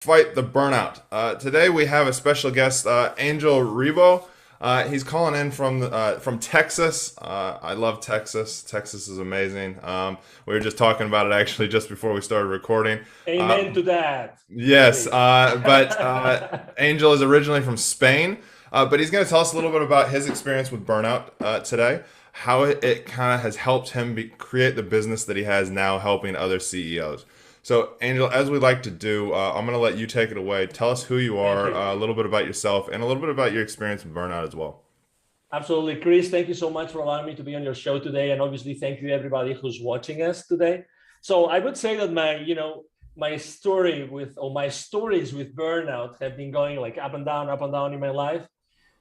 Fight the Burnout. Today we have a special guest, 𝐬𝐤𝐬𝐬𝐿. He's calling in from Texas. I love Texas. Texas is amazing. We were just talking about it actually just before we started recording. Amen to that. Yes, Great. Angel is originally from Spain, but he's going to tell us a little bit about his experience with burnout today, how it kind of has helped him create the business that he has now, helping other CEOs. So, Angel, as we like to do, I'm going to let you take it away. Tell us who you Thank are, you. a little bit about yourself, and a little bit about your experience with burnout as well. Absolutely. Chris, thank you so much for allowing me to be on your show today. And obviously, thank you everybody who's watching us today. So I would say that my story my stories with burnout have been going like up and down in my life.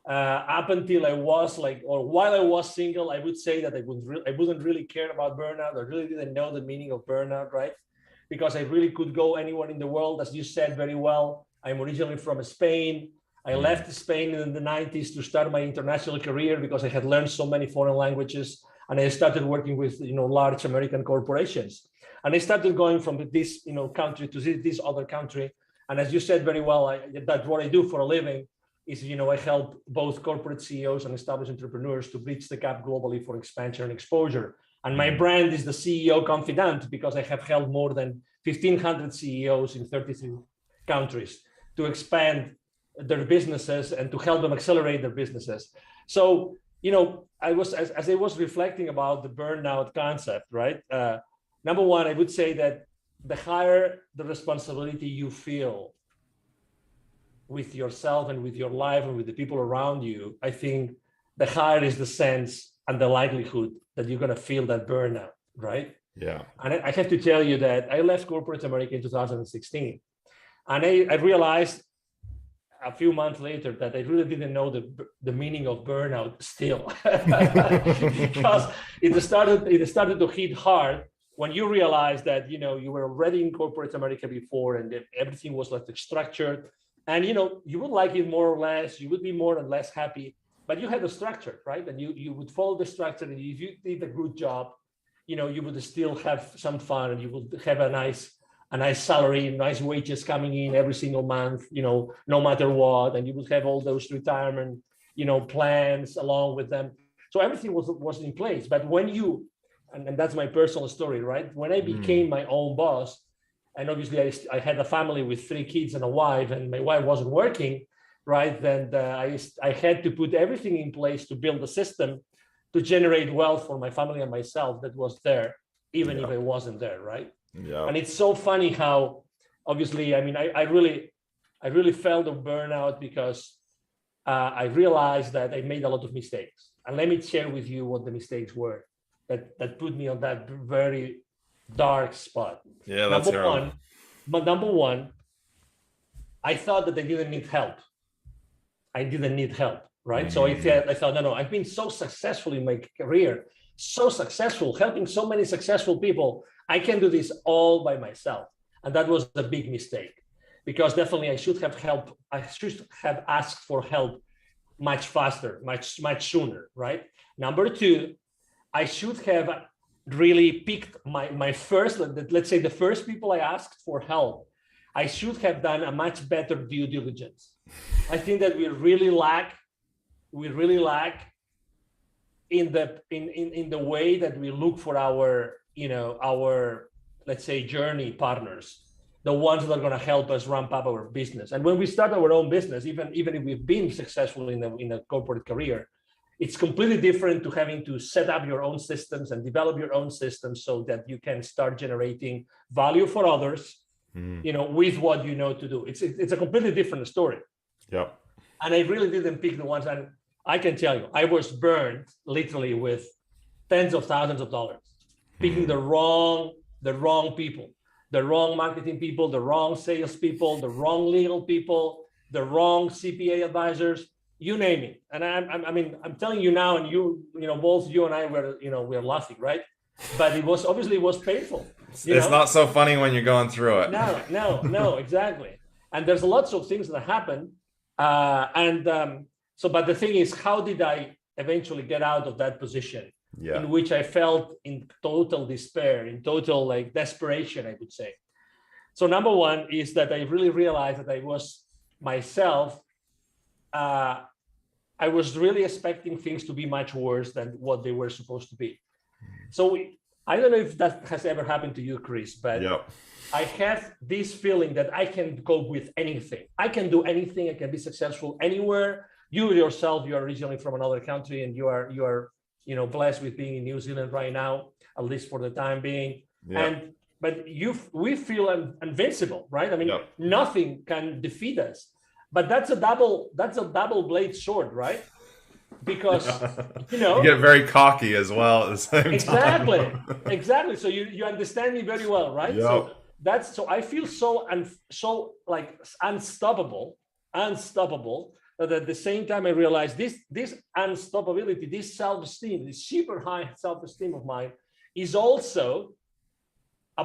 Up until I was while I was single, I would say that I wouldn't really care about burnout. I really didn't know the meaning of burnout, right? Because I really could go anywhere in the world, as you said very well. I'm originally from Spain. I left Spain in the 90s to start my international career because I had learned so many foreign languages, and I started working with large American corporations. And I started going from this country to this other country. And as you said very well, that's what I do for a living. Is I help both corporate CEOs and established entrepreneurs to bridge the gap globally for expansion and exposure. And my brand is the CEO Confidant because I have helped more than 1,500 CEOs in 33 countries to expand their businesses and to help them accelerate their businesses. So, as I was reflecting about the burnout concept, right? Number one, I would say that the higher the responsibility you feel with yourself and with your life and with the people around you, I think the higher is the sense and the likelihood that you're going to feel that burnout, right? Yeah. And I have to tell you that I left corporate America in 2016. And I realized a few months later that I really didn't know the meaning of burnout still. Because it started to hit hard when you realize that, you were already in corporate America before and everything was like structured. And, you would like it more or less, you would be more or less happy, but you had a structure, right? And you would follow the structure, and if you did a good job, you would still have some fun, and you would have a nice salary, nice wages coming in every single month, no matter what, and you would have all those retirement, plans along with them. So everything was in place. But when and that's my personal story, right? When I became my own boss, and obviously I had a family with 3 kids and a wife, and my wife wasn't working, right? Then I had to put everything in place to build a system to generate wealth for my family and myself that was there, even if I wasn't there, right? Yeah. And it's so funny how, obviously, I really felt a burnout because I realized that I made a lot of mistakes. And let me share with you what the mistakes were that put me on that very dark spot. Yeah, that's Number one, I thought that I didn't need help. I didn't need help, right? So I thought, no, I've been so successful in my career, so successful, helping so many successful people. I can do this all by myself. And that was a big mistake, because definitely I should have help. I should have asked for help much faster, much sooner, right? Number two, I should have really picked my first, let's say the first people I asked for help. I should have done a much better due diligence. I think that we really lack in the way that we look for our let's say journey partners, the ones that are going to help us ramp up our business. And when we start our own business, even if we've been successful in a corporate career, it's completely different to having to set up your own systems and develop your own systems so that you can start generating value for others, with what you know to do. It's a completely different story. Yep. And I really didn't pick the ones. And I can tell you, I was burned literally with tens of thousands of dollars, picking the wrong people, the wrong marketing people, the wrong sales people, the wrong legal people, the wrong CPA advisors, you name it. And I'm telling you now, and both you and I we're laughing, right? But it was painful. It's not so funny when you're going through it. No, exactly. And there's lots of things that happen. But the thing is, how did I eventually get out of that position in which I felt in total despair, in total desperation, I would say. So number one is that I really realized that I was myself. I was really expecting things to be much worse than what they were supposed to be. So I don't know if that has ever happened to you, Chris, but Yep. I have this feeling that I can cope with anything. I can do anything. I can be successful anywhere. You yourself, you are originally from another country, and you are blessed with being in New Zealand right now, at least for the time being. Yep. But we feel invincible, right? I mean, Yep. nothing can defeat us. But that's a double blade sword, right? Because You get very cocky as well at the same exactly, time. exactly. So you understand me very well, right? Yep. So I feel so like unstoppable, that at the same time I realize this unstoppability, this self-esteem, this super high self-esteem of mine is also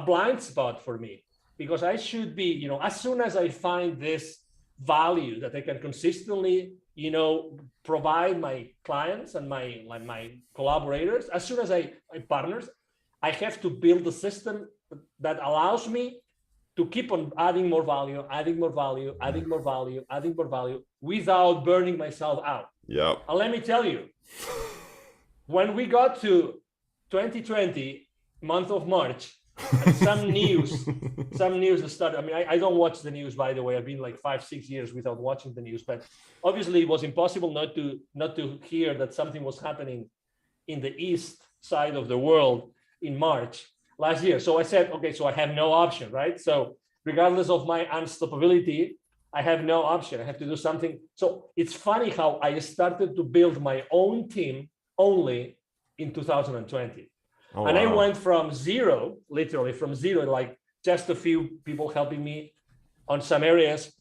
a blind spot for me, because I should be, as soon as I find this value that I can consistently, provide my clients and my collaborators, as soon as my partners, I have to build a system that allows me to keep on adding more value, without burning myself out. Yep. And let me tell you, when we got to 2020, month of March, and some news started. I mean, I don't watch the news, by the way. I've been like 5-6 years without watching the news, but obviously it was impossible not to hear that something was happening in the east side of the world in March last year. So I said, okay, so I have no option, right? So regardless of my unstoppability, I have no option. I have to do something. So it's funny how I started to build my own team only in 2020. Oh, and wow. I went from zero, literally from zero, like just a few people helping me on some areas,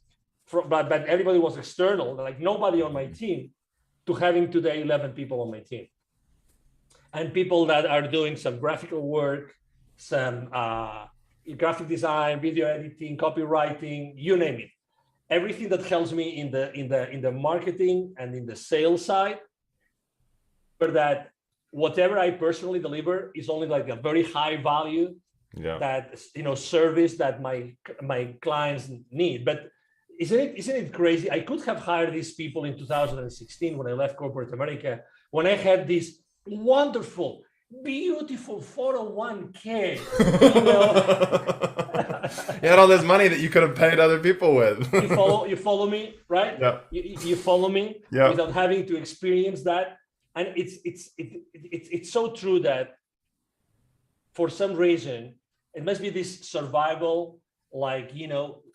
but everybody was external, like nobody on my team, to having today 11 people on my team. And people that are doing some graphical work, some graphic design, video editing, copywriting, you name it. Everything that helps me in the marketing and in the sales side, but that whatever I personally deliver is only like a very high value, that service that my clients need. But isn't it crazy? I could have hired these people in 2016 when I left corporate America, when I had this wonderful, beautiful 401k. You had all this money that you could have paid other people with. You follow me, right? Yeah. You follow me without having to experience that. And it's so true that for some reason it must be this survival,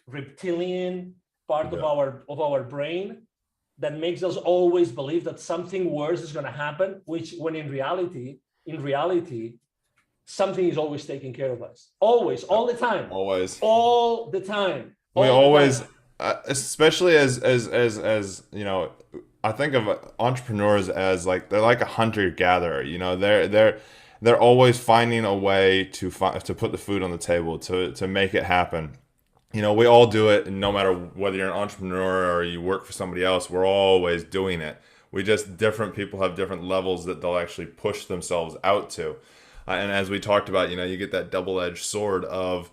reptilian part of our brain that makes us always believe that something worse is going to happen, which when in reality, something is always taking care of us. Always, all the time. Always. All the time. We always, especially as I think of entrepreneurs as they're like a hunter-gatherer. They're always finding a way to put the food on the table, to make it happen. We all do it, and no matter whether you're an entrepreneur or you work for somebody else, we're always doing it. We just, different people have different levels that they'll actually push themselves out to. And as we talked about, you get that double-edged sword of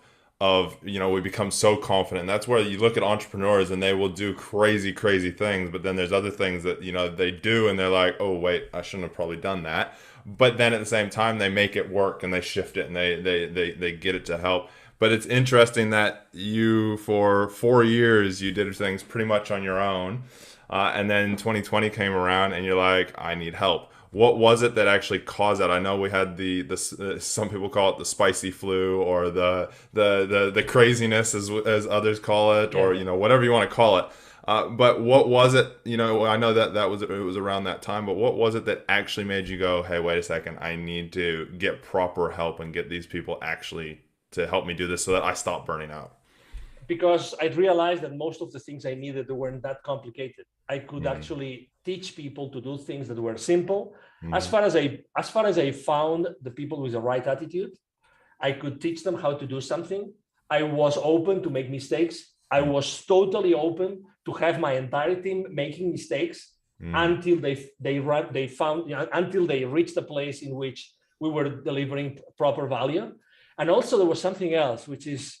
we become so confident. That's where you look at entrepreneurs and they will do crazy things, but then there's other things that they do and they're like, oh wait, I shouldn't have probably done that. But then at the same time they make it work and they shift it and they get it to help. But it's interesting that you, for 4 years, you did things pretty much on your own, and then 2020 came around and you're like, I need help. What was it that actually caused that? I know we had the some people call it the spicy flu, or the craziness as others call it, or whatever you want to call it. But what was it? I know that it was around that time. But what was it that actually made you go, hey, wait a second, I need to get proper help and get these people actually to help me do this so that I stop burning out? Because I realized that most of the things I needed weren't that complicated. I could actually teach people to do things that were simple. As far as I found the people with the right attitude, I could teach them how to do something. I was open to make mistakes. I was totally open to have my entire team making mistakes until until they reached a place in which we were delivering proper value. And also there was something else, which is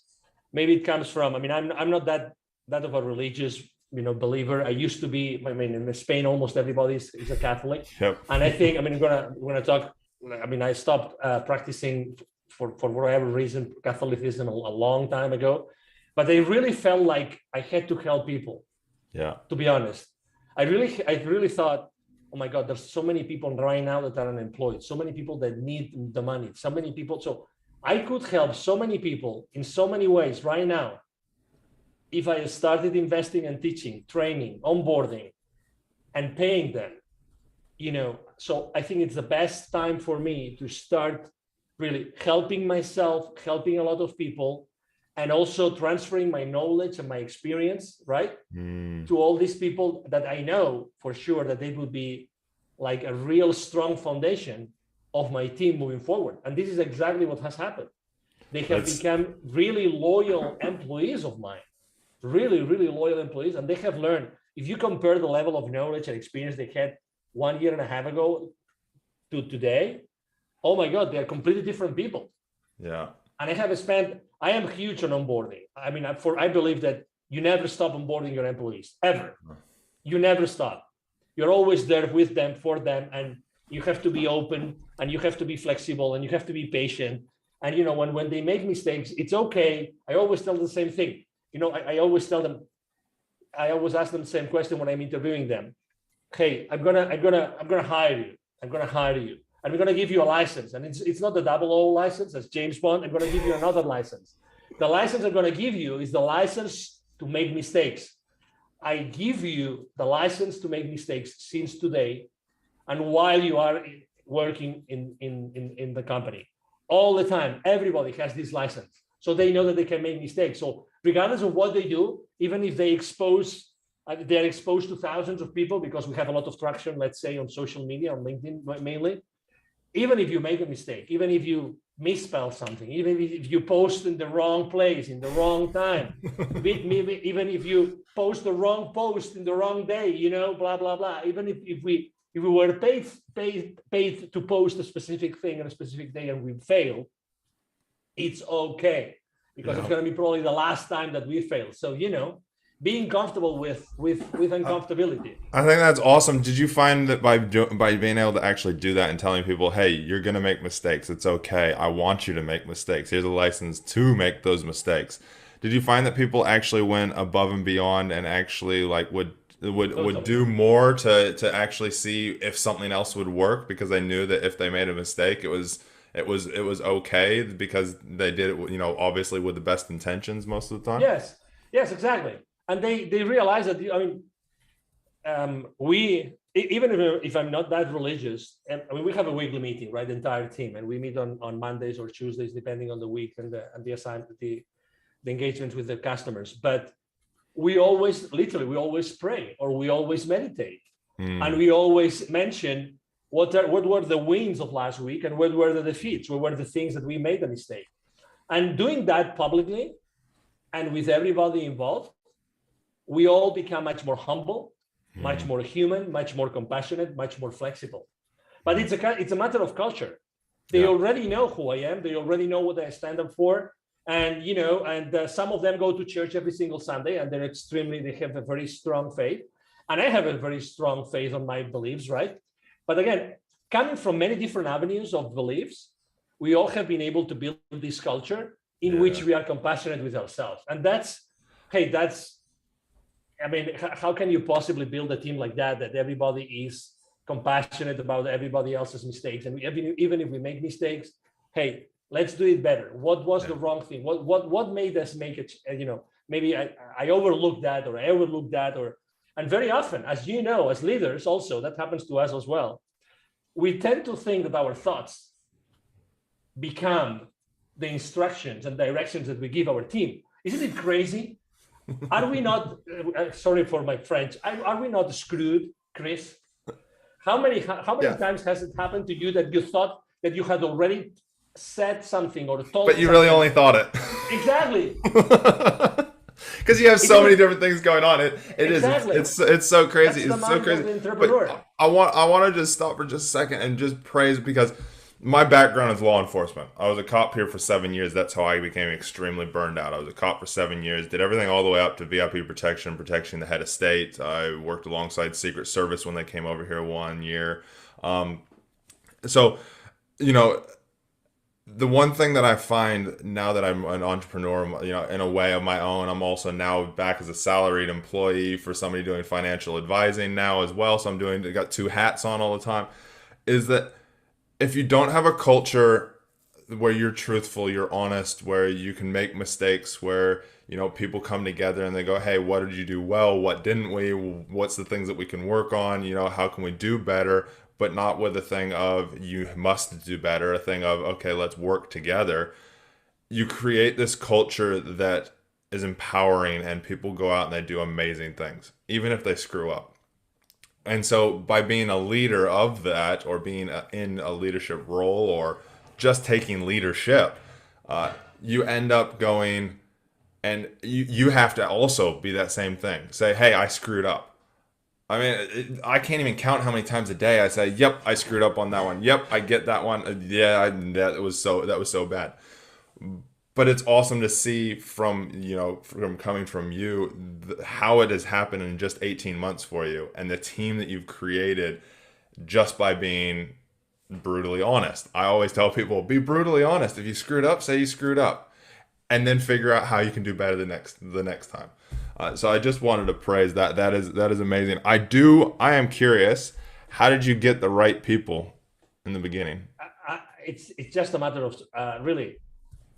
maybe it comes from, I mean, I'm not that of a religious, believer. I used to be. I mean, in Spain, almost everybody is a Catholic. Yep. And I think, I mean, we're gonna talk. I mean, I stopped practicing for whatever reason Catholicism a long time ago, but I really felt like I had to help people. Yeah. To be honest, I really thought, oh my God, there's so many people right now that are unemployed, so many people that need the money, so many people. So I could help so many people in so many ways right now if I started investing and teaching, training, onboarding, and paying them. So I think it's the best time for me to start really helping myself, helping a lot of people, and also transferring my knowledge and my experience, right, to all these people that I know for sure that they would be like a real strong foundation of my team moving forward. And this is exactly what has happened. They have become really loyal employees of mine, really, really loyal employees. And they have learned, if you compare the level of knowledge and experience they had 1.5 years ago to today, oh my God, they are completely different people. Yeah. And I am huge on onboarding. I mean, I believe that you never stop onboarding your employees, ever. You never stop. You're always there with them, for them, and you have to be open, and you have to be flexible, and you have to be patient. And, when they make mistakes, it's okay. I always tell them the same thing. I always tell them, I always ask them the same question when I'm interviewing them. Hey, I'm gonna hire you. I'm gonna hire you. And we're going to give you a license. And it's not the 000 license as James Bond. I'm going to give you another license. The license I'm going to give you is the license to make mistakes. I give you the license to make mistakes since today and while you are working in the company. All the time, everybody has this license. So they know that they can make mistakes. So regardless of what they do, even if they're exposed to thousands of people, because we have a lot of traction, let's say on social media, on LinkedIn mainly, even if you make a mistake, even if you misspell something, even if you post in the wrong place, in the wrong time, even if you post the wrong post in the wrong day, blah, blah, blah. Even if we were paid to post a specific thing on a specific day and we fail, it's okay, because it's going to be probably the last time that we fail. So, being comfortable with uncomfortability. I think that's awesome. Did you find that by being able to actually do that and telling people, hey, you're going to make mistakes. It's okay. I want you to make mistakes. Here's a license to make those mistakes. Did you find that people actually went above and beyond and actually would do more to actually see if something else would work, because they knew that if they made a mistake, it was okay because they did it, obviously with the best intentions most of the time? Yes, exactly. And they realize that, even if I'm not that religious, and we have a weekly meeting, right, the entire team, and we meet on Mondays or Tuesdays, depending on the week and the assignment, the engagements with the customers. But we always pray, or we always meditate, and we always mention what were the wins of last week and what were the defeats, what were the things that we made a mistake. And doing that publicly and with everybody involved, we all become much more humble, much more human, much more compassionate, much more flexible. But it's a matter of culture. They already know who I am. They already know what I stand up for. And, some of them go to church every single Sunday, and they have a very strong faith. And I have a very strong faith on my beliefs, right? But again, coming from many different avenues of beliefs, we all have been able to build this culture in which we are compassionate with ourselves. And how can you possibly build a team like that everybody is compassionate about everybody else's mistakes? And even if we make mistakes, hey, let's do it better. What was the wrong thing? What made us make it? Maybe I overlooked that, or I overlooked that, and very often, as as leaders also, that happens to us as well. We tend to think that our thoughts become the instructions and directions that we give our team. Isn't it crazy? Are we not, sorry for my French, are we not screwed, Chris? How many times has it happened to you that you thought that you had already said something or told but you really only thought it? Exactly. Because you have so many different things going on. Exactly. It's so crazy. That's it's so crazy. the entrepreneur. But I want to just stop for just a second and just praise, because My background is law enforcement. I was a cop here for 7 years. That's how I became extremely burned out. I was a cop for 7 years, did everything all the way up to VIP protection, protecting the head of state. I worked alongside Secret Service when they came over here 1 year. So, you know, the one thing that I find now that I'm an entrepreneur, in a way of my own, I'm also now back as a salaried employee for somebody doing financial advising now as well. So got two hats on all the time, is that if you don't have a culture where you're truthful, you're honest, where you can make mistakes, where, people come together and they go, hey, what did you do well? What didn't we? What's the things that we can work on? How can we do better? But not with a thing of you must do better, a thing of, okay, let's work together. You create this culture that is empowering and people go out and they do amazing things, even if they screw up. And so by being a leader of that, or being in a leadership role, or just taking leadership, you end up going, and you have to also be that same thing. Say, hey, I screwed up. I mean, I can't even count how many times a day I say, yep, I screwed up on that one. Yep, I get that one. That was so bad. But it's awesome to see from coming from you, how it has happened in just 18 months for you, and the team that you've created just by being brutally honest. I always tell people, be brutally honest. If you screwed up, say you screwed up, and then figure out how you can do better the next time. So I just wanted to praise that. That is amazing. I am curious, how did you get the right people in the beginning? It's just a matter of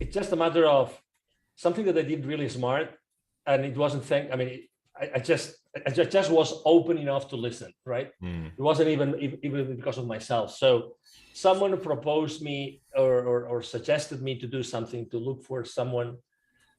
it's just a matter of something that I did really smart, and it wasn't I just was open enough to listen, right? It wasn't even because of myself. So someone proposed me or suggested me to do something, to look for someone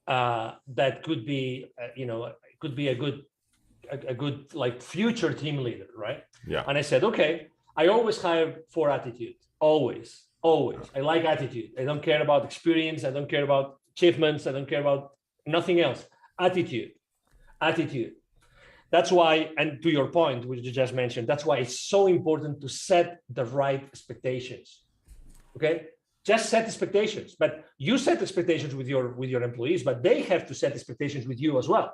that could be a good like future team leader, right? Yeah. And I said, okay. I always hire for attitude, always. I like attitude. I don't care about experience. I don't care about achievements. I don't care about nothing else. Attitude. That's why, and to your point, which you just mentioned, that's why it's so important to set the right expectations. Okay, just set expectations, but you set expectations with your employees, but they have to set expectations with you as well.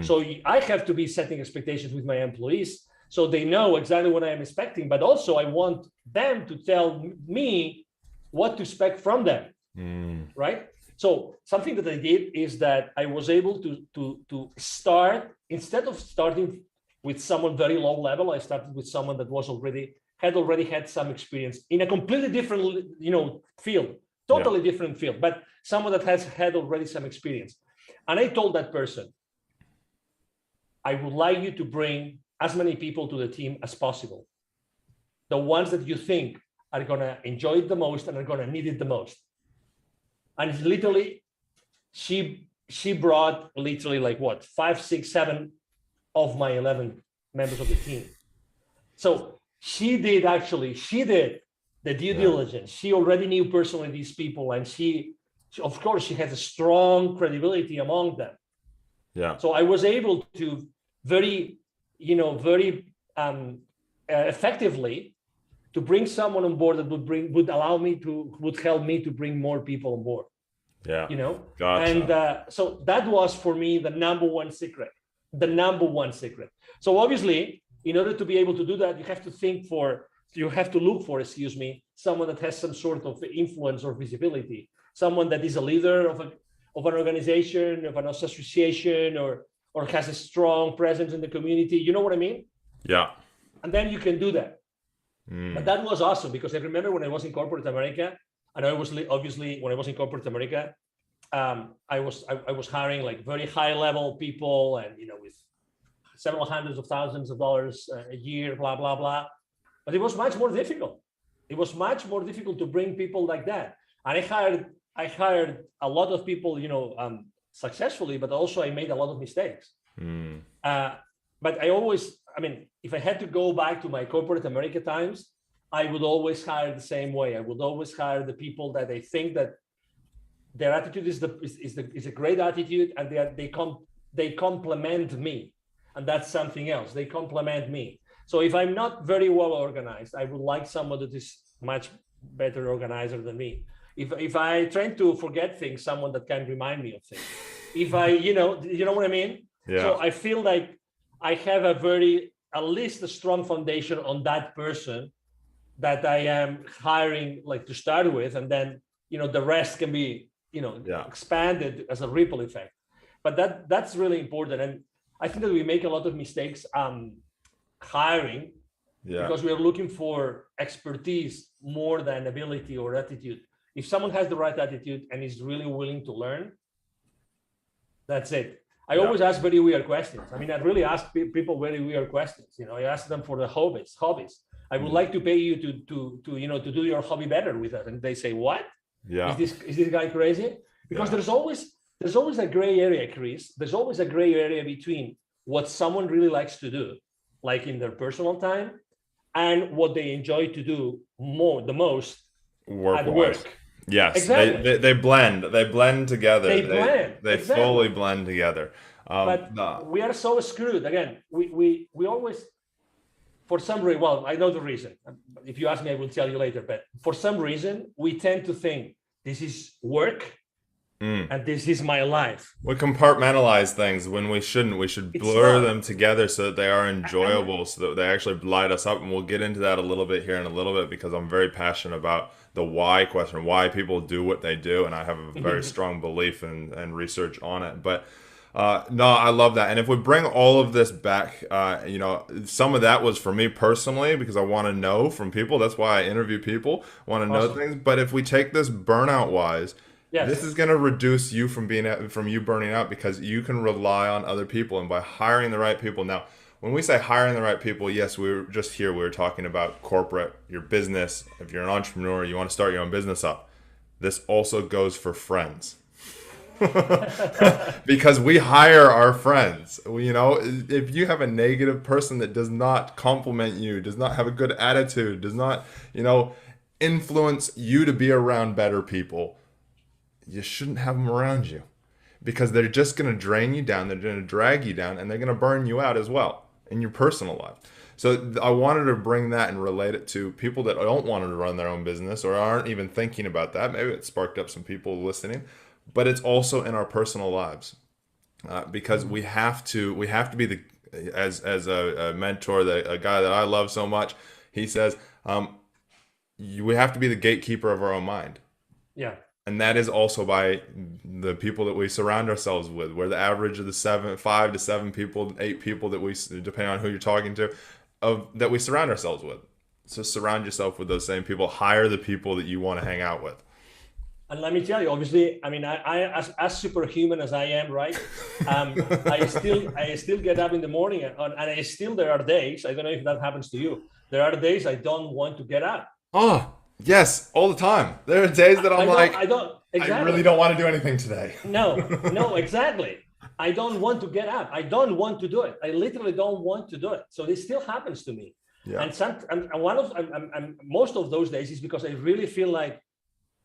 So I have to be setting expectations with my employees, so they know exactly what I am expecting, but also I want them to tell me what to expect from them, right? So something that I did is that I was able to start, instead of starting with someone very low level, I started with someone that had already had some experience in a completely different, field, totally different field, but someone that has had already some experience. And I told that person, I would like you to bring as many people to the team as possible. The ones that you think are going to enjoy it the most and are going to need it the most. And it's literally, she brought literally like 5, 6, 7 of my 11 members of the team. So she did the due diligence. She already knew personally these people, and she of course, she has a strong credibility among them. Yeah. So I was able to very effectively to bring someone on board that would help me to bring more people on board. Yeah. Gotcha. And so that was for me the number one secret. So obviously, in order to be able to do that, you have to look for, someone that has some sort of influence or visibility, someone that is a leader of an organization, of an association, or has a strong presence in the community. You know what I mean? Yeah. And then you can do that. But that was awesome, because I remember when I was in corporate America, and I was obviously when I was in corporate America, I was hiring like very high level people, and with several hundreds of thousands of dollars a year, blah blah blah. But it was much more difficult. It was much more difficult to bring people like that. And I hired a lot of people, successfully, but also I made a lot of mistakes. But if I had to go back to my corporate America times, I would always hire the same way. I would always hire the people that I think that their attitude is a great attitude, and they complement me, and that's something else. They complement me. So if I'm not very well organized, I would like someone that is much better organizer than me. If I try to forget things, someone that can remind me of things. If I, you know what I mean? Yeah. So I feel like I have at least a strong foundation on that person that I am hiring like to start with. And then, the rest can be, expanded as a ripple effect. But that's really important. And I think that we make a lot of mistakes hiring because we are looking for expertise more than ability or attitude. If someone has the right attitude and is really willing to learn, that's it. I always ask very weird questions. I mean, I really ask people very weird questions. I ask them for the hobbies. I would like to pay you to do your hobby better with us. And they say, what? Yeah. Is this guy crazy? Because there's always a gray area, Chris. There's always a gray area between what someone really likes to do, like in their personal time, and what they enjoy to do the most at work. Yes, exactly. They blend together. They exactly. fully blend together. But we are so screwed. Again, we always, for some reason, well, I know the reason. If you ask me, I will tell you later. But for some reason, we tend to think this is work and this is my life. We compartmentalize things when we shouldn't. We should blur them together so that they are enjoyable, so that they actually light us up. And we'll get into that a little bit here in a little bit, because I'm very passionate about the why question, why people do what they do. And I have a very strong belief and research on it. But no, I love that. And if we bring all of this back, some of that was for me personally, because I want to know from people. That's why I interview people, want to know things. But if we take this burnout wise, this is going to reduce you from you burning out, because you can rely on other people. And by hiring the right people. Now, when we say hiring the right people, yes, we were talking about corporate, your business. If you're an entrepreneur, you want to start your own business up. This also goes for friends. Because we hire our friends. If you have a negative person that does not compliment you, does not have a good attitude, does not, influence you to be around better people, you shouldn't have them around you, because they're just going to drain you down. They're going to drag you down, and they're going to burn you out as well in your personal life. So I wanted to bring that and relate it to people that don't want to run their own business or aren't even thinking about that. Maybe it sparked up some people listening. But it's also in our personal lives, because we have to be as a mentor, a guy that I love so much. He says we have to be the gatekeeper of our own mind. Yeah, and that is also by the people that we surround ourselves with. We're the average of the 5 to 7 people, 8 people that we, depending on who you're talking to, that we surround ourselves with. So surround yourself with those same people. Hire the people that you want to hang out with. And let me tell you, obviously, I mean, I as superhuman as I am, right? I still get up in the morning, and there are days, I don't know if that happens to you. There are days I don't want to get up. Oh, yes, all the time. There are days that I really don't want to do anything today. No, exactly. I don't want to get up. I don't want to do it. I literally don't want to do it. So this still happens to me. Yeah. And most of those days is because I really feel like,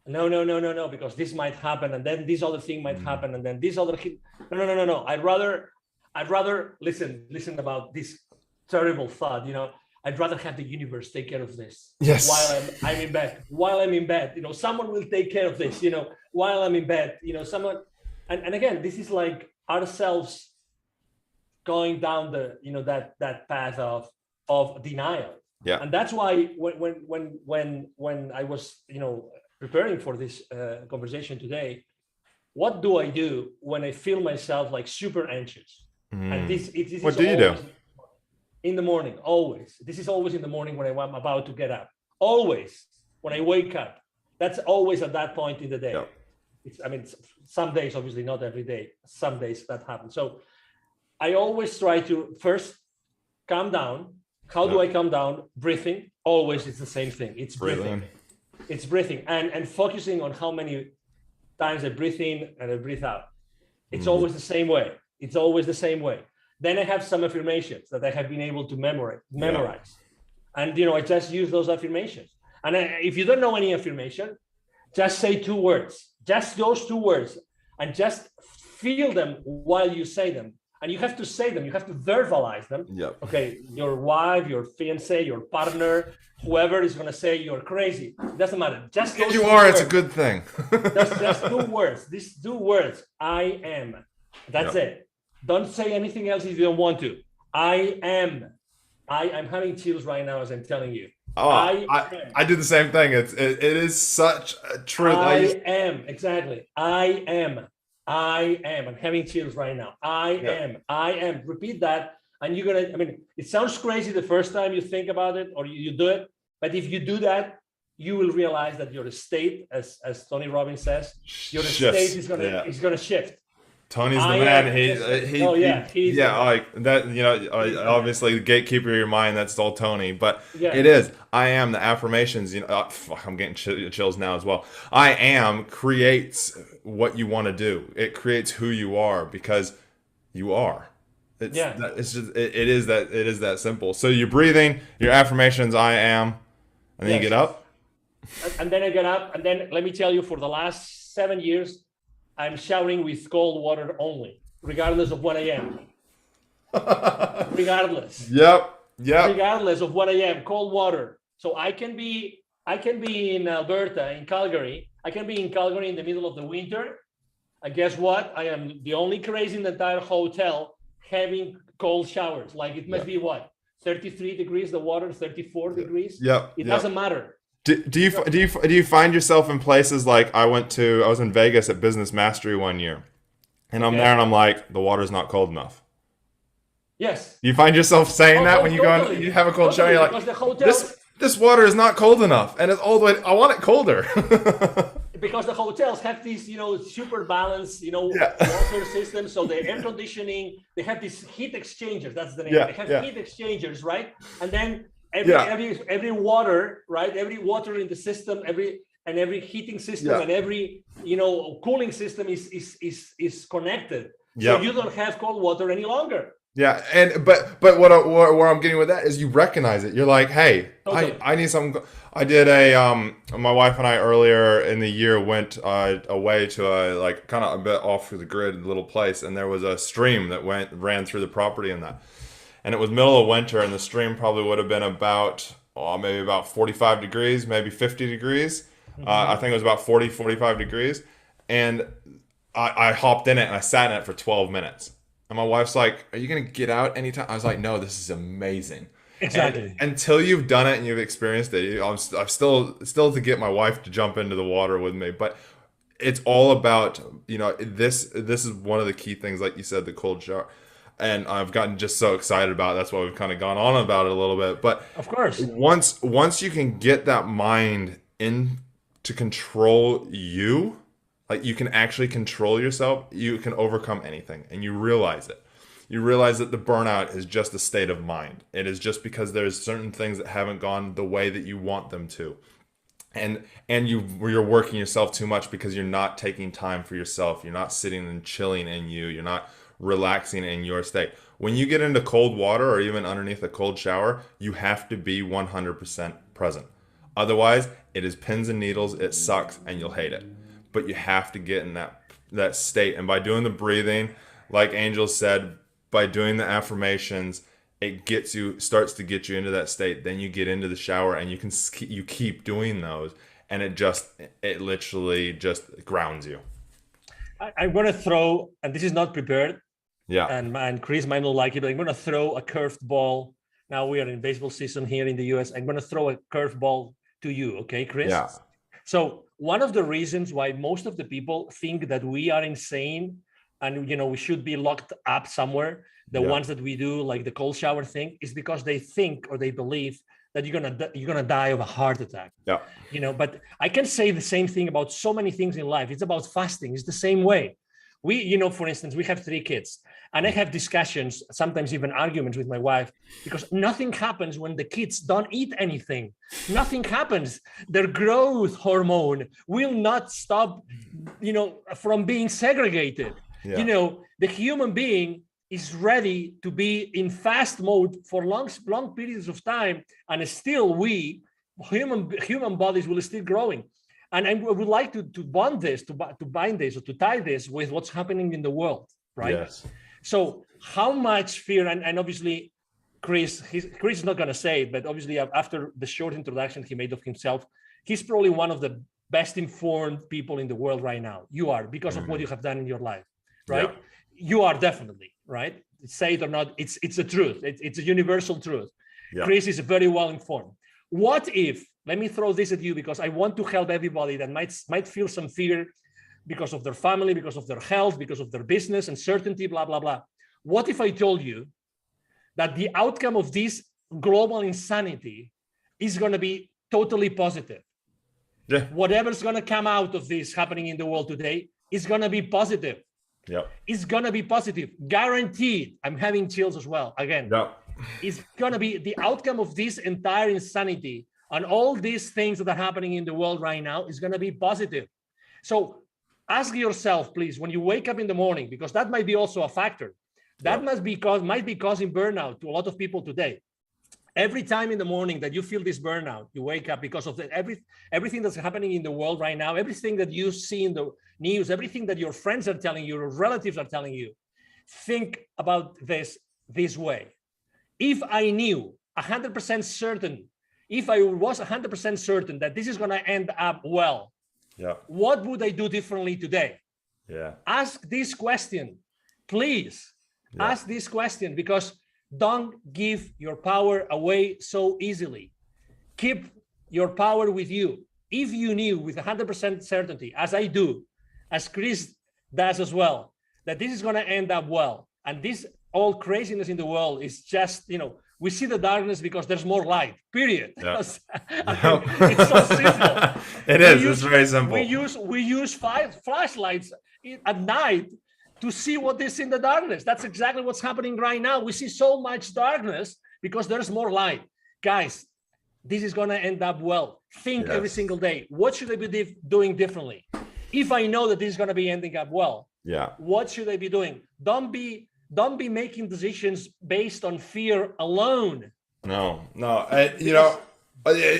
no, because this might happen, and then this other thing might happen, and then this other thing. No. I'd rather listen about this terrible thought. I'd rather have the universe take care of this. Yes. While I'm in bed, someone will take care of this. While I'm in bed, someone. And again, this is like ourselves going down that path of denial. Yeah. And that's why when I was preparing for this conversation today, what do I do when I feel myself like super anxious? And this what do you do? In the morning, always. This is always in the morning when I'm about to get up. Always when I wake up. That's always at that point in the day. Yep. Some days, obviously not every day. Some days that happens. So I always try to first calm down. How do I calm down? Breathing. Always it's the same thing. It's breathing. It's breathing and focusing on how many times I breathe in and I breathe out. It's always the same way. It's always the same way. Then I have some affirmations that I have been able to memorize. Yeah. And, I just use those affirmations. And if you don't know any affirmation, just say 2 words, just those 2 words, and just feel them while you say them. and you have to say them, you have to verbalize them. Yep. Okay, your wife, your fiance, your partner, whoever is going to say you're crazy. It doesn't matter. Just If you are, it's a good thing. just 2 words. These 2 words. I am. That's it. Don't say anything else if you don't want to. I am. I'm having chills right now as I'm telling you. Oh, I do the same thing. It is such a truth. I am. Exactly. I am. I'm having chills right now. I am. Repeat that. And you're going to, it sounds crazy the first time you think about it or you do it. But if you do that, you will realize that your state, as Tony Robbins says, your state is going to shift. Tony's the man. Like that. Obviously, the gatekeeper of your mind. That's all Tony. But it is. I am the affirmations. I'm getting chills now as well. I am creates what you want to do. It creates who you are because you are. It is that simple. So you're breathing. Your affirmations. I am, and then you get up. And then I get up, and then let me tell you, for the last 7 years, I'm showering with cold water only, regardless of what I am. Regardless. Yep. Regardless of what I am, cold water. So I can be in Alberta, in Calgary. I can be in Calgary in the middle of the winter. And guess what? I am the only crazy in the entire hotel having cold showers. Like it must be what? 33 degrees, the water, 34 degrees. It doesn't matter. Do you find yourself in places like I was in Vegas at Business Mastery one year, and I'm there and I'm like, the water's not cold enough. Yes. You find yourself saying that when you go and you have a cold shower, you're like, this water is not cold enough, and it's all the way. I want it colder. Because the hotels have these, super balanced, water systems. So the air conditioning, they have these heat exchangers. That's the name. They have heat exchangers, right? And then every water, right? Every water in the system, every heating system and every cooling system is connected. So you don't have cold water any longer. Yeah, but where I'm getting with that is you recognize it. You're like, hey, I need something. I did my wife and I earlier in the year went away to a kind of a bit off the grid little place, and there was a stream that ran through the property in that. And it was middle of winter, and the stream probably would have been maybe about 45 degrees, maybe 50 degrees. I think it was about 40, 45 degrees. And I hopped in it, and I sat in it for 12 minutes. And my wife's like, are you going to get out anytime? I was like, no, this is amazing. Exactly. And until you've done it and you've experienced it, I'm still to get my wife to jump into the water with me. But it's all about, this is one of the key things, like you said, the cold shower. And I've gotten just so excited about it. That's why we've kind of gone on about it a little bit. But of course, once you can get that mind in to control you, like you can actually control yourself, you can overcome anything. And you realize it. You realize that the burnout is just a state of mind. It is just because there's certain things that haven't gone the way that you want them to. And you're working yourself too much because you're not taking time for yourself. You're not sitting and chilling in you. You're not relaxing in your state. When you get into cold water or even underneath a cold shower, you have to be 100% present. Otherwise, it is pins and needles, it sucks, and you'll hate it. But you have to get in that state. And by doing the breathing, like Angel said, by doing the affirmations, it starts to get you into that state. Then you get into the shower and you keep doing those, and it literally just grounds you. I'm going to throw, and this is not prepared. Yeah. And Chris might not like it, but I'm going to throw a curved ball. Now we are in baseball season here in the US. I'm going to throw a curved ball to you. Okay, Chris? Yeah. So one of the reasons why most of the people think that we are insane and, we should be locked up somewhere, the ones that we do, like the cold shower thing, is because they think or they believe that you're gonna die of a heart attack. Yeah. But I can say the same thing about so many things in life. It's about fasting. It's the same way. We, for instance, we have 3 kids, and I have discussions, sometimes even arguments with my wife, because nothing happens when the kids don't eat anything. Nothing happens. Their growth hormone will not stop, from being segregated. Yeah. The human being is ready to be in fast mode for long periods of time, and still human bodies will still growing. And I would like to bind this or to tie this with what's happening in the world, right? Yes. So how much fear, and obviously Chris is not going to say it, but obviously after the short introduction he made of himself, he's probably one of the best informed people in the world right now. You are, because of what you have done in your life, right? Yeah. You are definitely, right? Say it or not, it's the truth. It's a universal truth. Yeah. Chris is very well informed. What if, let me throw this at you because I want to help everybody that might feel some fear because of their family, because of their health, because of their business, uncertainty, blah, blah, blah. What if I told you that the outcome of this global insanity is going to be totally positive? Yeah. Whatever's going to come out of this happening in the world today is going to be positive. Yep. It's going to be positive. Guaranteed. I'm having chills as well. Again, yep. It's going to be the outcome of this entire insanity and all these things that are happening in the world right now is going to be positive. So ask yourself, please, when you wake up in the morning, because that might be also a factor. That might be causing burnout to a lot of people today. Every time in the morning that you feel this burnout, you wake up because of everything that's happening in the world right now, everything that you see in the news, everything that your friends are telling you, your relatives are telling you. Think about this way. If I knew 100% certain, if I was 100% certain that this is going to end up well, what would I do differently today? Ask this question, please. Ask this question, because don't give your power away so easily. Keep your power with you. If you knew with 100% certainty, as I do, as Chris does as well, that this is going to end up well, and this all craziness in the world is just, we see the darkness because there's more light, period. It's so simple. It's very simple. We use flashlights at night to see what is in the darkness. That's exactly what's happening right now. We see so much darkness because there's more light. Guys, this is going to end up well. Think every single day, what should I be doing differently? If I know that this is going to be ending up well, what should I be doing? Don't be making decisions based on fear alone. No.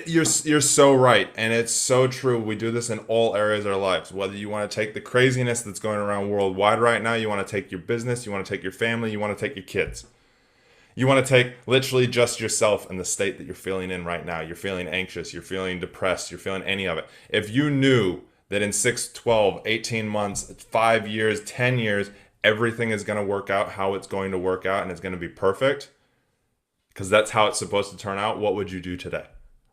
You're so right, and it's so true. We do this in all areas of our lives. Whether you want to take the craziness that's going around worldwide right now, you want to take your business, you want to take your family, you want to take your kids. You want to take literally just yourself and the state that you're feeling in right now. You're feeling anxious, you're feeling depressed, you're feeling any of it. If you knew that in 6, 12, 18 months, 5 years, 10 years, everything is going to work out how it's going to work out and it's going to be perfect, because that's how it's supposed to turn out, what would you do today?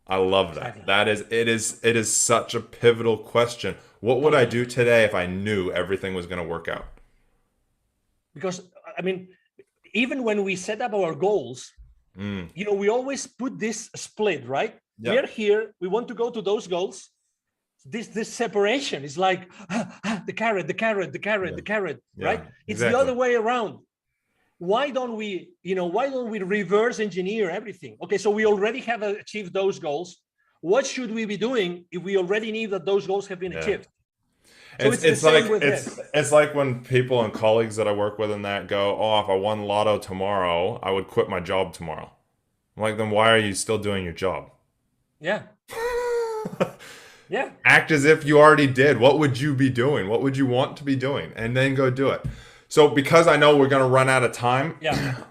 I love that. Exactly. It is such a pivotal question. What would I do today if I knew everything was going to work out? Because, even when we set up our goals, we always put this split, right? Yep. We are here. We want to go to those goals. This separation is like the carrot, right? It's the other way around. Why don't we reverse engineer everything? Okay, so we already have achieved those goals. What should we be doing if we already knew that those goals have been achieved? So it's like when people and colleagues that I work with and that go, oh, if I won lotto tomorrow, I would quit my job tomorrow. I'm like, then why are you still doing your job? Yeah. Yeah. Act as if you already did. What would you be doing? What would you want to be doing? And then go do it. So because I know we're going to run out of time,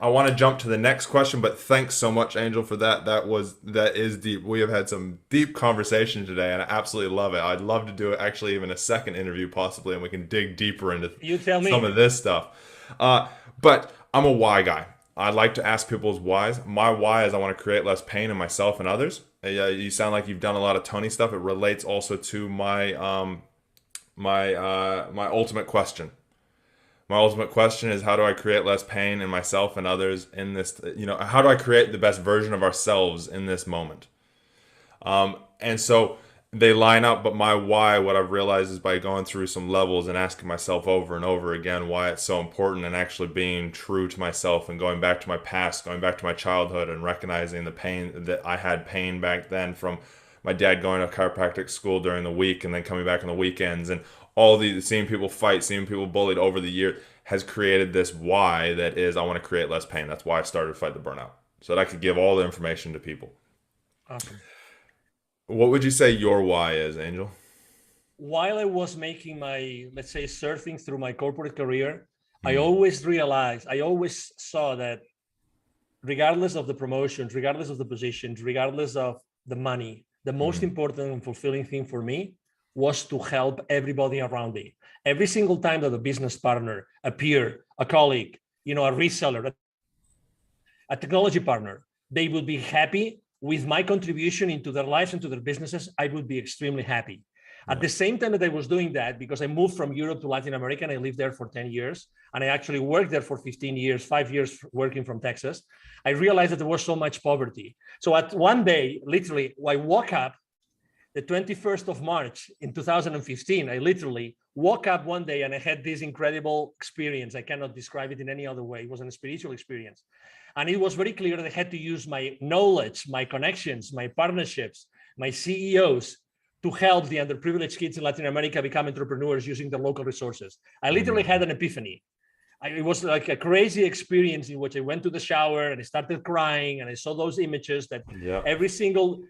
I want to jump to the next question, but thanks so much, Angel, for that. That is deep. We have had some deep conversation today, and I absolutely love it. I'd love to do actually even a second interview possibly, and we can dig deeper into some of this stuff. But I'm a why guy. I like to ask people's whys. My why is I want to create less pain in myself and others. You sound like you've done a lot of Tony stuff. It relates also to my my ultimate question. My ultimate question is, how do I create less pain in myself and others in this, how do I create the best version of ourselves in this moment? And so they line up, but my why, what I've realized is by going through some levels and asking myself over and over again why it's so important, and actually being true to myself and going back to my past, going back to my childhood and recognizing the pain that I had pain back then from my dad going to chiropractic school during the week and then coming back on the weekends, and all these, seeing people fight, seeing people bullied over the year has created this why that is, I want to create less pain. That's why I started Fight the Burnout, so that I could give all the information to people. Awesome. What would you say your why is, Angel? While I was making my, let's say, surfing through my corporate career, I always realized, I always saw that regardless of the promotions, regardless of the positions, regardless of the money, the most important and fulfilling thing for me was to help everybody around me. Every single time that a business partner, a peer, a colleague, a reseller, a technology partner, they would be happy with my contribution into their lives and to their businesses, I would be extremely happy. At the same time that I was doing that, because I moved from Europe to Latin America and I lived there for 10 years, and I actually worked there for 15 years, 5 years working from Texas, I realized that there was so much poverty. So at one day, literally, I woke up the 21st of March in 2015, I literally woke up one day and I had this incredible experience. I cannot describe it in any other way. It was a spiritual experience. And it was very clear that I had to use my knowledge, my connections, my partnerships, my CEOs to help the underprivileged kids in Latin America become entrepreneurs using their local resources. I literally had an epiphany. It was like a crazy experience in which I went to the shower and I started crying and I saw those images that every single,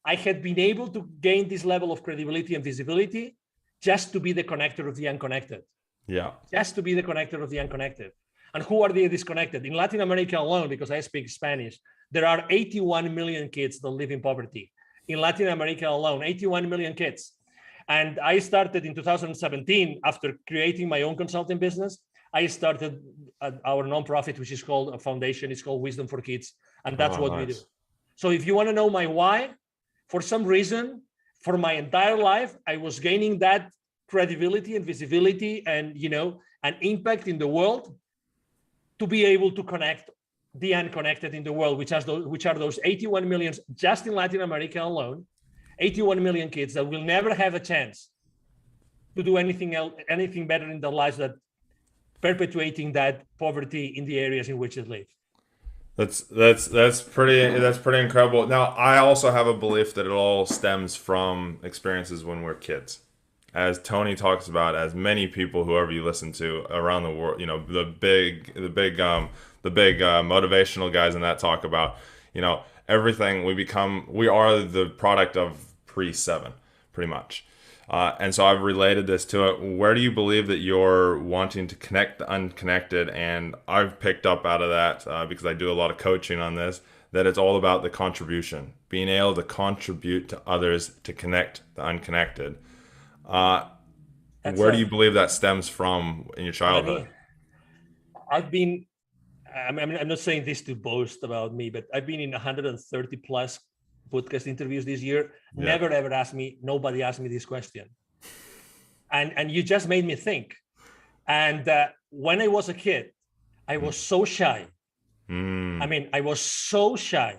I had been able to gain this level of credibility and visibility just to be the connector of the unconnected. Yeah. Just to be the connector of the unconnected. And who are the disconnected? In Latin America alone, because I speak Spanish, there are 81 million kids that live in poverty. In Latin America alone, 81 million kids. And I started in 2017, after creating my own consulting business, I started our nonprofit, which is called a foundation. It's called Wisdom for Kids. And that's what we do. So if you want to know my why, for some reason, for my entire life, I was gaining that credibility and visibility and, an impact in the world to be able to connect the unconnected in the world, which are those 81 million just in Latin America alone, 81 million kids that will never have a chance to do anything else, anything better in their lives than perpetuating that poverty in the areas in which they live. That's pretty incredible. Now, I also have a belief that it all stems from experiences when we're kids. As Tony talks about, as many people, whoever you listen to around the world, the big motivational guys in that talk about, everything we are the product of pre-7, pretty much. And so I've related this to it. Where do you believe that you're wanting to connect the unconnected? And I've picked up out of that, because I do a lot of coaching on this, that it's all about the contribution, being able to contribute to others to connect the unconnected. Where do you believe that stems from in your childhood? I'm not saying this to boast about me, but I've been in 130 plus podcast interviews this year. Never ever nobody asked me this question. And you just made me think. And when I was a kid, I was so shy. I was so shy,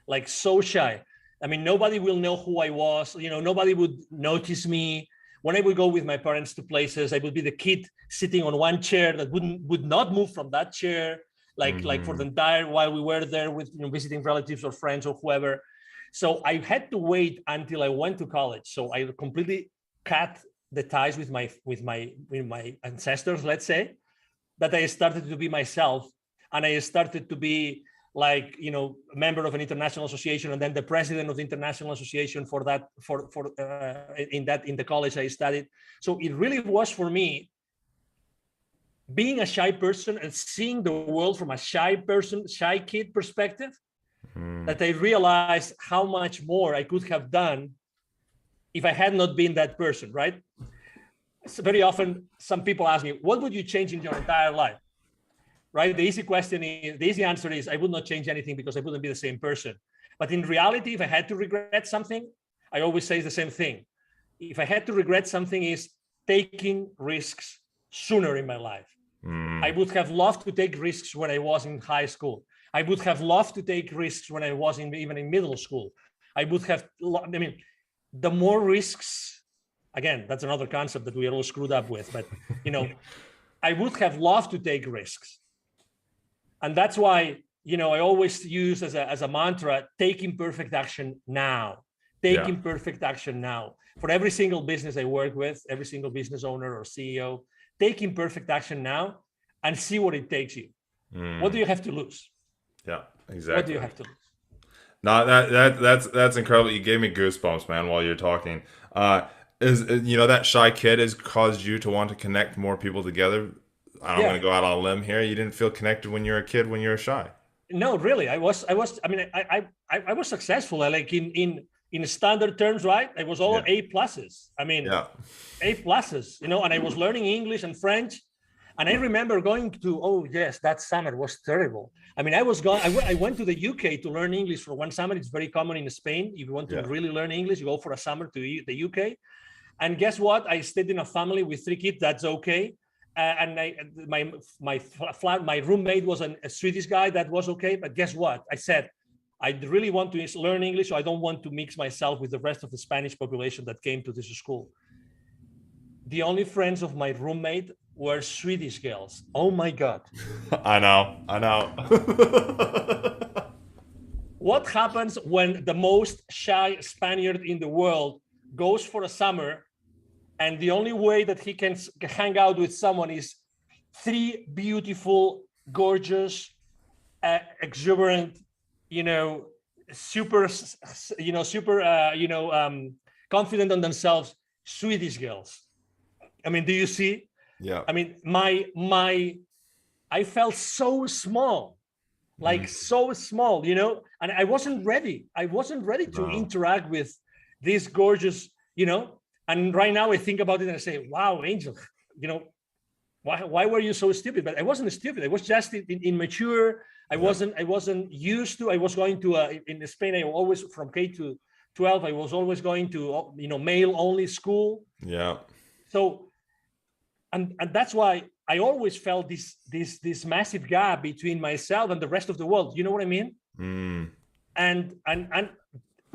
like so shy. Nobody will know who I was. Nobody would notice me. When I would go with my parents to places, I would be the kid sitting on one chair that would not move from that chair, like for the entire while we were there with visiting relatives or friends or whoever. So I had to wait until I went to college. So I completely cut the ties with my ancestors, let's say, that I started to be myself, and I started to be a member of an international association, and then the president of the international association for that in the college I studied. So it really was for me being a shy person and seeing the world from a shy kid perspective, that I realized how much more I could have done if I had not been that person, right? So very often, some people ask me, what would you change in your entire life? Right? The easy answer is, I would not change anything because I wouldn't be the same person. But in reality, if I had to regret something, I always say the same thing. If I had to regret something, is taking risks sooner in my life. I would have loved to take risks when I was in high school. I would have loved to take risks when I was even in middle school. The more risks, again, that's another concept that we are all screwed up with, but I would have loved to take risks. And that's why, I always use as a mantra, take imperfect action now. Take imperfect action now. For every single business I work with, every single business owner or CEO, take imperfect action now and see what it takes you. What do you have to lose? Yeah, exactly. What do you have to lose? No, that's incredible. You gave me goosebumps, man, while you're talking. That shy kid has caused you to want to connect more people together I'm going to go out on a limb here. You didn't feel connected when you were a kid, when you were shy. No, really. I was, I mean, I was successful. Like in standard terms, right? I was all A pluses. I mean, A pluses, you know, and I was learning English and French. And I remember going to, oh yes, that summer was terrible. I mean, I went to the UK to learn English for one summer. It's very common in Spain. If you want to really learn English, you go for a summer to the UK. And guess what? I stayed in a family with 3 kids. That's okay. And my roommate was a Swedish guy. That was okay. But guess what? I said, I really want to learn English, so I don't want to mix myself with the rest of the Spanish population that came to this school. The only friends of my roommate were Swedish girls. Oh my God. I know. What happens when the most shy Spaniard in the world goes for a summer, and the only way that he can hang out with someone is 3 beautiful, gorgeous, exuberant, you know, super confident on themselves Swedish girls. I mean, do you see? Yeah. I mean, I felt so small, like so small, you know, and I wasn't ready. To interact with this gorgeous, you know. And right now I think about it and I say, wow, Angel, you know, why were you so stupid? But I wasn't stupid. I was just immature. I wasn't used to. I was going to in Spain. I always, from K to 12, I was always going to, you know, male only school. Yeah. So, and that's why I always felt this massive gap between myself and the rest of the world. You know what I mean? And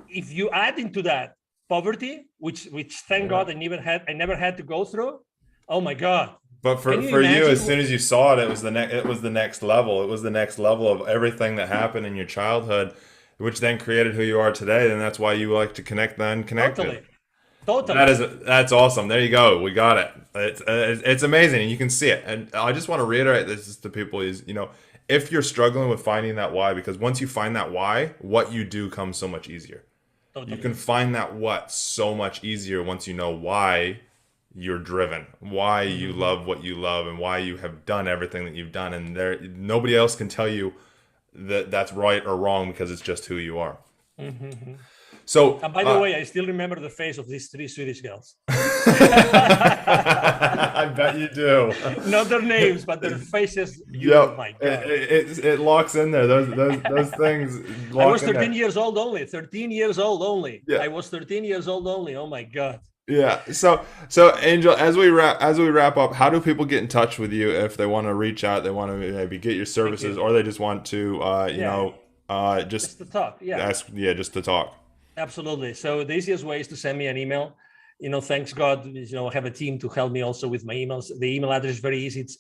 if you add into that poverty, which thank God I never had to go through. Oh my God. But for you, as soon as you saw it, it was the next level. It was the next level of everything that happened in your childhood, which then created who you are today. And that's why you like to connect the unconnected. Totally. That's awesome. There you go. We got it. It's amazing, and you can see it. And I just want to reiterate this to people is, you know, if you're struggling with finding that why, because once you find that why, what you do comes so much easier. Totally. You can find that what so much easier once you know why you're driven, why you love what you love, and why you have done everything that you've done. And nobody else can tell you that that's right or wrong, because it's just who you are. So, and by the way, I still remember the face of these 3 Swedish girls. I bet you do. Not their names, but their faces. Oh my God. It locks in there. Those things. I was 13 years old only. 13 years old only. Yeah. I was 13 years old only. Oh my God. Yeah. So Angel, as we wrap up, how do people get in touch with you if they want to reach out, they want to maybe get your services, or they just want to, just to talk. Yeah. Just to talk. Absolutely. So the easiest way is to send me an email. You know, thanks God, you know, I have a team to help me also with my emails. The email address is very easy. It's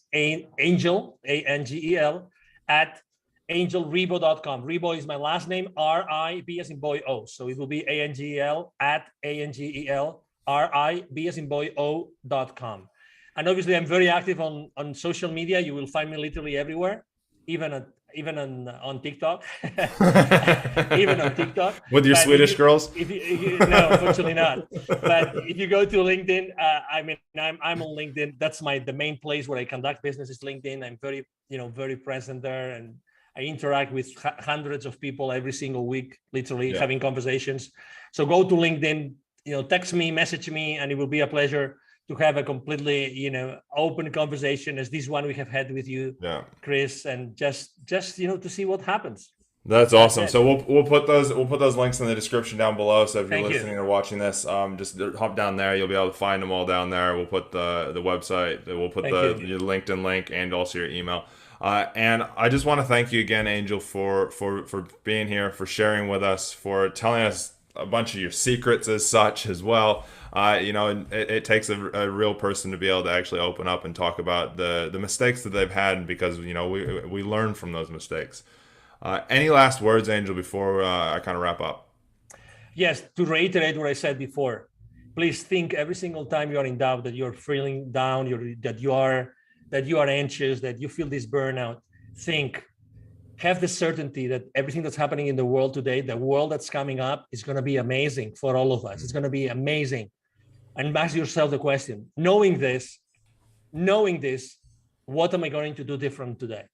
Angel, ANGEL, at angelrebo.com. Rebo is my last name, R-I-B as in boy O. So it will be ANGEL at ANGEL, R-I-B as in boy O.com. And obviously I'm very active on social media. You will find me literally everywhere, even on TikTok, even on TikTok. With your Swedish girls? No, unfortunately not. But if you go to LinkedIn, I'm on LinkedIn. That's the main place where I conduct business is LinkedIn. I'm very present there, and I interact with hundreds of people every single week, literally having conversations. So go to LinkedIn, you know, text me, message me, and it will be a pleasure to have a completely, you know, open conversation as this one we have had with you, Chris, and just to see what happens. That's awesome. So we'll put those links in the description down below. So if you're listening or watching this, just hop down there. You'll be able to find them all down there. We'll put the website. We'll put your LinkedIn link and also your email. And I just want to thank you again, Angel, for being here, for sharing with us, for telling us a bunch of your secrets as such as well. You know, it takes a real person to be able to actually open up and talk about the mistakes that they've had, because, you know, we learn from those mistakes. Any last words, Angel, before I kind of wrap up? Yes, to reiterate what I said before, please think every single time you are in doubt, that you're feeling down, that you are anxious, that you feel this burnout, have the certainty that everything that's happening in the world today, the world that's coming up, is going to be amazing for all of us. It's going to be amazing. And ask yourself the question, knowing this, what am I going to do different today?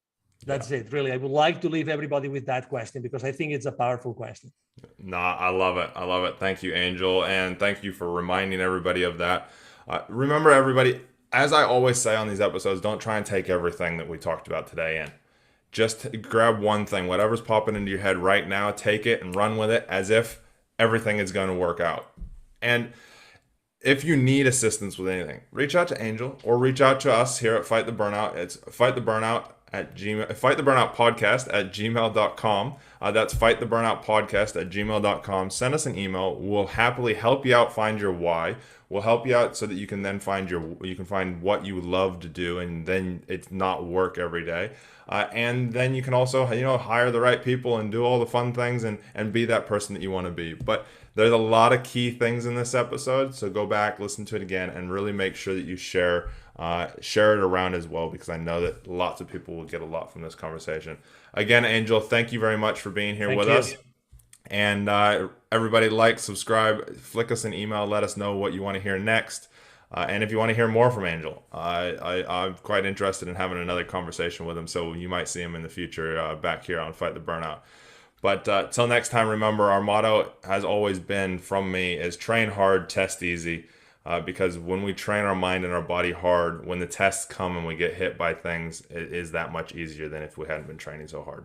That's it, really. I would like to leave everybody with that question because I think it's a powerful question. Nah, I love it. I love it. Thank you, Angel. And thank you for reminding everybody of that. Remember, everybody, as I always say on these episodes, don't try and take everything that we talked about today in. Just grab one thing, whatever's popping into your head right now, take it and run with it as if everything is going to work out. And if you need assistance with anything, reach out to Angel or reach out to us here at Fight the Burnout. It's Fight the Burnout at Gmail, Fight the Burnout Podcast at gmail.com. That's Fight the Burnout Podcast at gmail.com. Send us an email. We'll happily help you out find your why. We'll help you out so that you can then find what you love to do, and then it's not work every day. And then you can also, hire the right people and do all the fun things and be that person that you want to be. But there's a lot of key things in this episode, so go back, listen to it again, and really make sure that you share it around as well, because I know that lots of people will get a lot from this conversation. Again, Angel, thank you very much for being here with us. And everybody, like, subscribe, flick us an email, let us know what you want to hear next. And if you want to hear more from Angel, I'm quite interested in having another conversation with him, so you might see him in the future back here on Fight the Burnout. But till next time, remember, our motto has always been from me is train hard, test easy. Because when we train our mind and our body hard, when the tests come and we get hit by things, it is that much easier than if we hadn't been training so hard.